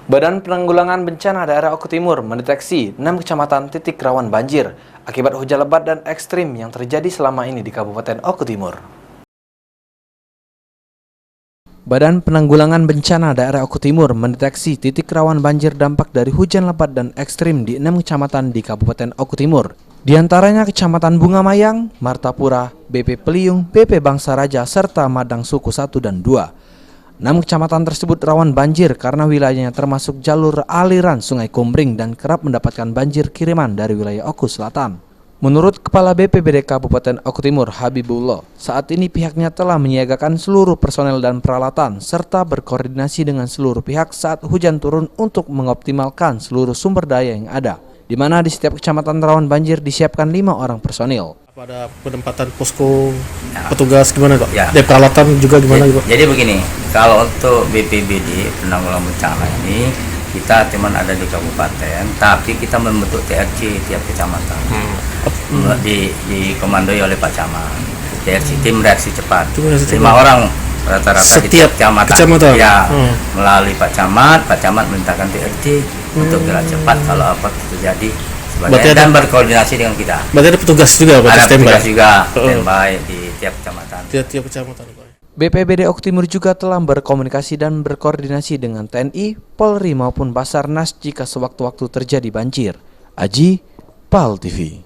Badan Penanggulangan Bencana Daerah Oku Timur mendeteksi 6 kecamatan titik rawan banjir akibat hujan lebat dan ekstrim yang terjadi selama ini di Kabupaten Oku Timur. Badan Penanggulangan Bencana Daerah Oku Timur mendeteksi titik rawan banjir dampak dari hujan lebat dan ekstrim di 6 kecamatan di Kabupaten Oku Timur. Di antaranya Kecamatan Bunga Mayang, Martapura, BP Peliung, BP Bangsa Raja, serta Madang Suku 1 dan 2. 6 kecamatan tersebut rawan banjir karena wilayahnya termasuk jalur aliran Sungai Kumbring dan kerap mendapatkan banjir kiriman dari wilayah Oku Selatan. Menurut Kepala BPBD Kabupaten Oku Timur, Habibullah, saat ini pihaknya telah menyiagakan seluruh personel dan peralatan serta berkoordinasi dengan seluruh pihak saat hujan turun untuk mengoptimalkan seluruh sumber daya yang ada, di mana di setiap kecamatan rawan banjir disiapkan 5 orang personil. Pada penempatan posko petugas gimana kok? Ya. Dari peralatan juga gimana? Jadi begini, kalau untuk BPBD penanggulangan bencana ini kita cuma ada di kabupaten, tapi kita membentuk TRC tiap kecamatan. Dikomandoi oleh Pak Camat. TRC tim reaksi cepat. 5 orang rata-rata di tiap kecamatan. Ya, melalui Pak Camat memerintahkan TRC untuk gerak cepat kalau apa terjadi. Dan berkoordinasi dengan kita. Berarti ada petugas juga, ada petugas juga standby di tiap kecamatan. Tiap kecamatan. BPBD Oku Timur juga telah berkomunikasi dan berkoordinasi dengan TNI, Polri maupun Basarnas jika sewaktu-waktu terjadi banjir. Aji, PAL TV.